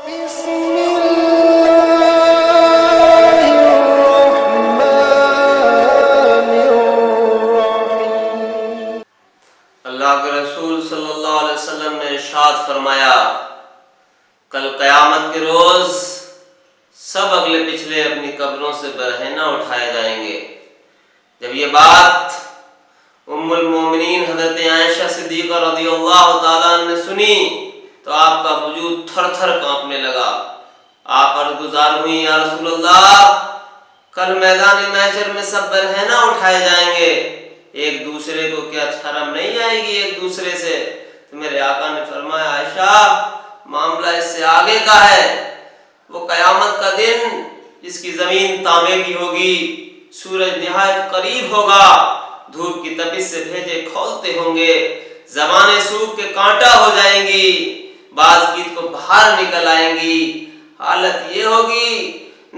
بسم الله الرحمن الرحیم۔ اللہ کے رسول صلی اللہ علیہ وسلم نے ارشاد فرمایا، کل قیامت کے روز سب اگلے پچھلے اپنی قبروں سے برہنہ اٹھائے جائیں گے۔ جب یہ بات ام المومنین حضرت عائشہ صدیقہ رضی اللہ تعالیٰ عنہ نے سنی تو آپ کا وجود تھر تھر کانپنے لگا۔ آپ عرض گزار ہوئی، یا رسول اللہ، کل میدان محشر میں سب برہنہ اٹھائے جائیں گے، ایک دوسرے کو کیا شرم نہیں آئے گی ایک دوسرے سے؟ تو میرے آقا نے فرمایا، عائشہ، معاملہ اس سے آگے کا ہے۔ وہ قیامت کا دن جس کی زمین تانبے کی ہوگی، سورج نہایت قریب ہوگا، دھوپ کی تپش سے بھیجے کھولتے ہوں گے، زبانیں سوکھ کے کانٹا ہو جائیں گی، بعض گیت کو باہر نکل آئیں گی۔ حالت یہ ہوگی،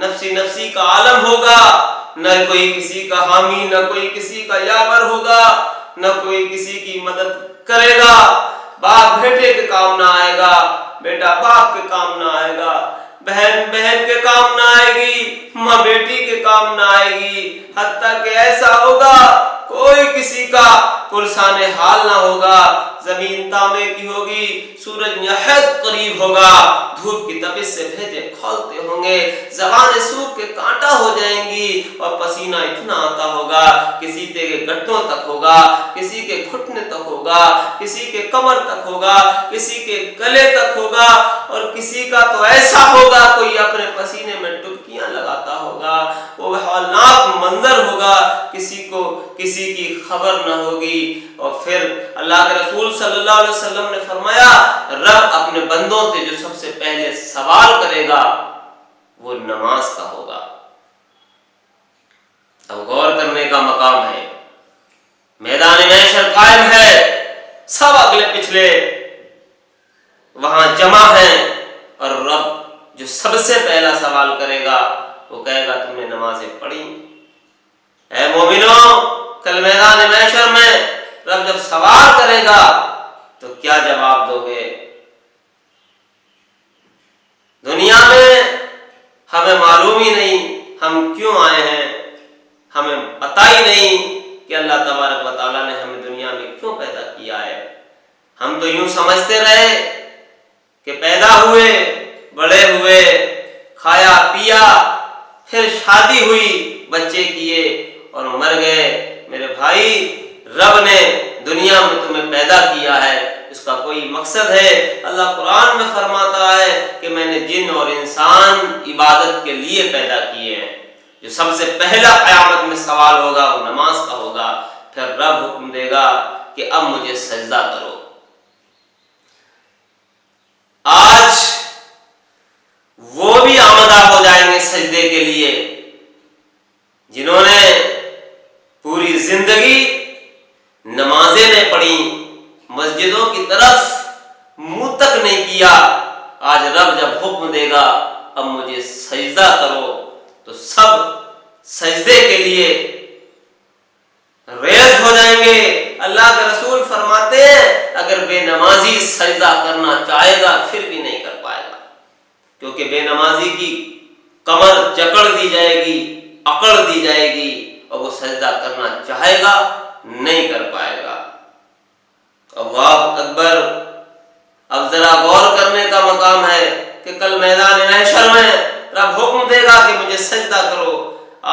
نفسی نفسی کا عالم ہوگا، نہ کوئی کسی کا حامی، نہ کوئی کسی کا یاور ہوگا، نہ کوئی کسی کی مدد کرے گا۔ باپ بیٹے کے کام نہ آئے گا، بیٹا باپ کے کام نہ آئے گا، بہن بہن کے کام نہ آئے گی، ماں بیٹی کے کام نہ آئے گی، حتیٰ کہ ایسا ہوگا کوئی کسی کا پرسان حال نہ ہوگا۔ زمین تانبے کی ہوگی، سورج نہایت قریب ہوگا، دھوپ کی تپش سے بھیجے کھولتے ہوں گے، زبانیں سوکھ کے کانٹا ہو جائیں گی، اور پسینہ اتنا آتا ہوگا، کسی کے گھٹنوں تک ہوگا، کسی کے گھٹنے تک ہوگا، کسی کے کمر تک ہوگا، کسی کے گلے تک ہوگا، اور کسی کا تو ایسا ہوگا کوئی اپنے پسینے میں ڈبکیاں لگاتا ہوگا۔ وہ ہولناک منظر ہوگا، کسی کو کسی کی خبر نہ ہوگی۔ اور پھر اللہ کے رسول صلی اللہ علیہ وسلم نے فرمایا، رب اپنے بندوں سے جو سب سے پہلے سوال کرے گا وہ نماز کا ہوگا۔ اب غور کرنے کا مقام ہے، میدان محشر قائم ہے، سب اگلے پچھلے وہاں جمع ہیں، اور رب جو سب سے پہلا سوال کرے گا وہ کہے گا، تم نے نمازیں پڑھی؟ اے مومنوں، کل میدان محشر میں رب جب سوال کرے گا تو کیا جواب دو گے؟ دنیا میں ہمیں معلوم ہی نہیں ہم کیوں آئے ہیں، ہمیں پتہ ہی نہیں کہ اللہ تبارک و تعالیٰ نے ہمیں دنیا میں کیوں پیدا کیا ہے۔ ہم تو یوں سمجھتے رہے کہ پیدا ہوئے، بڑے ہوئے، کھایا پیا، پھر شادی ہوئی، بچے کیے اور مر گئے۔ میرے بھائی، رب نے دنیا میں تمہیں پیدا کیا ہے، اس کا کوئی مقصد ہے۔ اللہ قرآن میں فرماتا ہے کہ میں نے جن اور انسان عبادت کے لیے پیدا کیے ہیں۔ جو سب سے پہلا قیامت میں سوال ہوگا وہ نماز کا ہوگا۔ پھر رب حکم دے گا کہ اب مجھے سجدہ کرو۔ آج وہ بھی آمادہ ہو جائیں گے سجدے کے لیے جنہوں نے پوری زندگی نمازیں نہیں پڑھی، مسجدوں کی طرف منہ تک نہیں کیا۔ آج رب جب حکم دے گا اب مجھے سجدہ کرو تو سب سجدے کے لیے ریز ہو جائیں گے۔ اللہ کے رسول فرماتے ہیں، اگر بے نمازی سجدہ کرنا چاہے گا پھر بھی نہیں کر پائے گا، کیونکہ بے نمازی کی کمر جکڑ دی جائے گی، اکڑ دی جائے گی، اور وہ سجدہ کرنا چاہے گا نہیں کر پائے گا۔ اللہ اکبر! اب ذرا غور کرنے کا مقام ہے کہ کل میدان محشر میں رب حکم دے گا کہ مجھے سجدہ کرو۔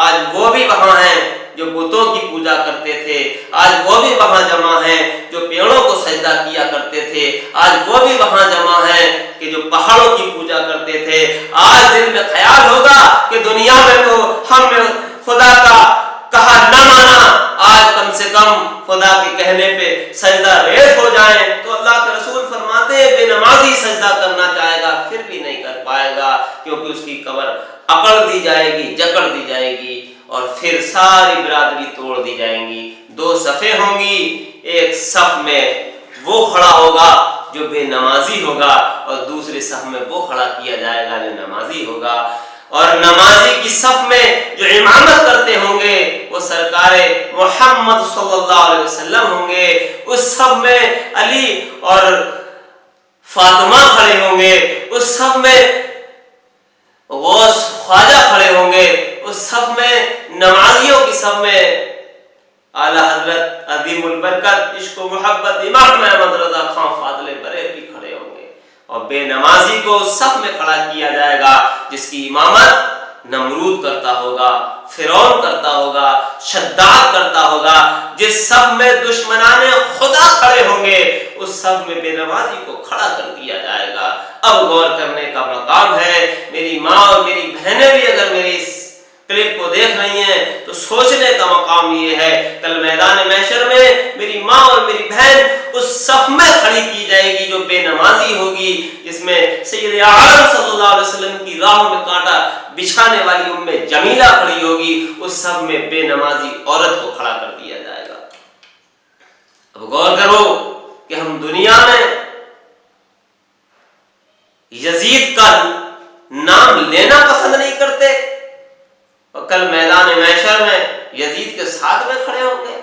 آج وہ بھی وہاں ہیں جو بتوں کی پوجا کرتے تھے، آج وہ بھی وہاں جمع ہیں جو پیڑوں کو سجدہ کیا کرتے تھے، آج وہ بھی وہاں جمع ہیں کہ جو پہاڑوں کی پوجا کرتے تھے۔ آج دل میں خیال ہوگا کہ دنیا میں تو ہم نے خدا کا کہا نہ مانا، آج کم سے کم خدا کے کہنے پہ سجدہ ریز ہو جائیں۔ تو اللہ کے رسول فرماتے ہیں، بے نمازی سجدہ کرنا چاہے گا پھر بھی نہیں کر پائے گا، کیونکہ اس کی کمر اکڑ دی جائے گی، جکڑ دی جائے گی، اور پھر ساری برادری توڑ دی جائیں گی۔ دو صفیں ہوں گی، ایک صف میں وہ کھڑا ہوگا جو بے نمازی ہوگا، اور دوسرے صف میں وہ کھڑا کیا جائے گا جو نمازی ہوگا۔ اور نمازی کی صف میں جو امامت کرتے ہوں گے وہ سرکار محمد صلی اللہ علیہ وسلم ہوں گے۔ اس صف میں علی اور فاطمہ کھڑے ہوں گے، اس صف میں صف میں نمازیوں کی صف میں اعلیٰ حضرت عظیم البرکت عشق و محبت امام احمد رضا خان فاضل بریلوی کھڑے ہوں گے، اور بے نمازی کو اس صف میں کھڑا کیا جائے گا جس کی امامت نمرود کرتا ہوگا، فرعون کرتا ہوگا، شداد کرتا ہوگا۔ جس صف میں دشمنان خدا کھڑے ہوں گے اس صف میں بے نمازی کو کھڑا کر دیا جائے گا۔ اب غور کرنے کا مقام ہے، میری ماں اور میری بہنیں بھی اگر میری اس کلپ کو دیکھ رہی ہیں تو سوچنے کا مقام یہ ہے، کل میدان محشر میں میری ماں اور میری بہن اس صف میں کھڑی کی جائے گی جو بے نمازی ہوگی، جس میں سید عالم صلی اللہ علیہ وسلم کی راہوں میں کانٹا بچھانے والی ام جمیلہ کھڑی ہوگی، اس صف میں بے نمازی عورت کو کھڑا کر دیا جائے گا۔ اب غور کرو کہ ہم دنیا میں یزید کا نام لینا پسند نہیں کرتے، اور کل میدان محشر میں یزید کے ساتھ میں کھڑے ہوں گے۔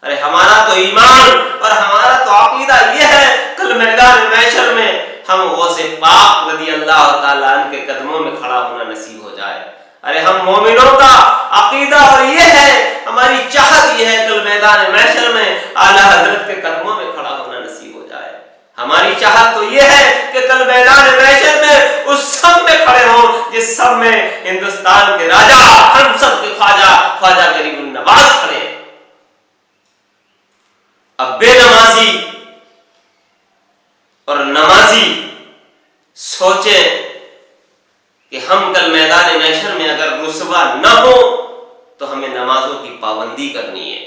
ارے ہمارا تو ایمان اور ہمارا تو عقیدہ یہ ہے کل میدان محشر میں ہم غوث پاک رضی اللہ تعالیٰ عنہ کے قدموں میں کھڑا ہونا نصیب ہو جائے۔ ارے ہم مومنوں کا عقیدہ اور یہ ہے، ہماری چاہت یہ ہے کل میدان محشر میں اعلیٰ حضرت کے قدموں میں کھڑا ہونا نصیب ہو جائے۔ ہماری چاہت تو یہ ہے کہ کل میدان محشر میں اس سب میں کھڑے ہوں جس سب میں ہندوستان کے راجا، ہم سب کے خواجہ غریب النواز کھڑے۔ اب بے نمازی اور نمازی سوچیں کہ ہم کل میدان محشر میں اگر رسوا نہ ہو تو ہمیں نمازوں کی پابندی کرنی ہے،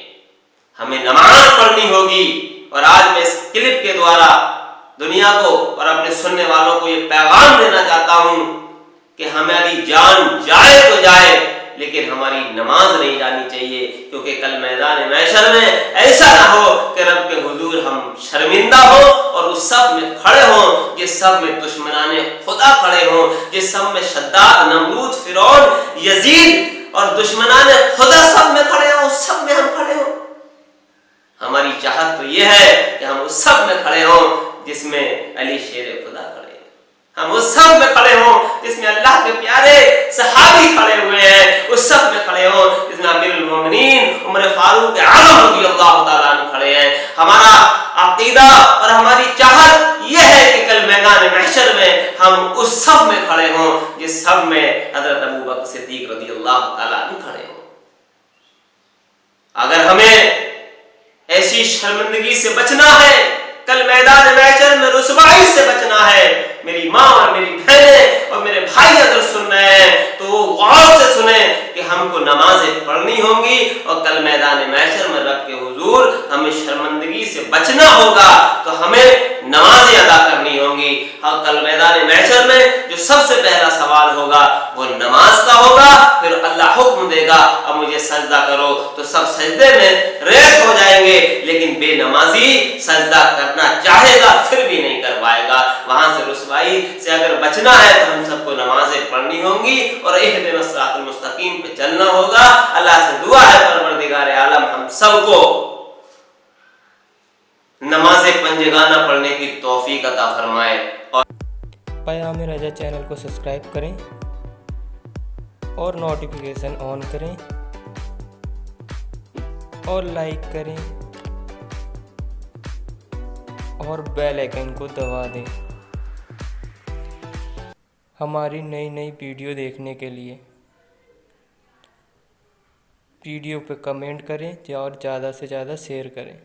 ہمیں نماز پڑھنی ہوگی۔ اور آج میں اس کلپ کے دوارا دنیا کو اور اپنے سننے والوں کو یہ پیغام دینا چاہتا ہوں کہ ہماری جان جائے تو جائے لیکن ہماری نماز نہیں جانی چاہیے، کیونکہ کل میدان محشر میں ایسا نہ ہو کہ رب کے حضور ہم شرمندہ ہوں اور اس سب میں کھڑے ہوں جس سب میں دشمنان خدا کھڑے ہوں، جس سب میں شداد، نمرود، فرعون، یزید اور دشمنان خدا سب میں کھڑے ہوں، اس سب میں ہم کھڑے ہوں۔ ہماری چاہت تو یہ ہے کہ ہم اس سب میں کھڑے ہوں جس میں علی شیر خدا کھڑے ہیں، ہم اس سب میں کھڑے ہوں جس میں اللہ کے پیارے صحابی کھڑے ہوئے ہیں، اس سب میں کھڑے ہوں جس میں امیر المومنین عمر فاروق اعظم رضی اللہ تعالیٰ عنہ کھڑے ہیں۔ ہمارا عقیدہ اور ہماری چاہت یہ ہے کہ کل میدان محشر میں ہم اس سب میں کھڑے ہوں جس سب میں حضرت ابوبکر صدیق رضی اللہ تعالیٰ عنہ کھڑے ہوں۔ اگر ہمیں ایسی شرمندگی سے بچنا ہے، کل میدان محشر میں رسوائی سے بچنا ہے، میری ماں اور میری بہنیں اور میرے بھائی اگر سن رہے ہیں تو وہ غور سے سنیں کہ ہم کو نمازیں پڑھنی ہوں گی، اور کل میدان محشر میں رب کے حضور ہمیں شرمندگی سے بچنا ہوگا تو ہمیں نمازیں ادا کرنی ہوں گی۔ اور کل میدان محشر میں جو سب سے پہلا سوال ہوگا وہ نماز کا ہوگا، پھر اللہ حکم دے گا اب مجھے سجدہ کرو تو سب سجدے میں ریز ہو جائیں گے، لیکن بے نمازی سجدہ کرنا چاہے گا پھر بھی نہیں کر پائے گا۔ وہاں سے رسوائی سے اگر بچنا ہے تو ہم سب کو نمازیں پڑھنی ہوں گی اور اہدنا الصراط المستقیم پہ چلنا ہوگا۔ اللہ سے دعا ہے پروردگار عالم ہم سب کو نماز پنجگانہ پڑھنے کی توفیق عطا فرمائے۔ اور پیام رجا چینل کو سبسکرائب کریں اور نوٹیفیکیشن آن کریں اور لائک کریں اور بیل آئیکن کو دبا دیں ہماری نئی ویڈیو دیکھنے کے لیے۔ ویڈیو پہ کمنٹ کریں اور زیادہ سے زیادہ شیئر کریں۔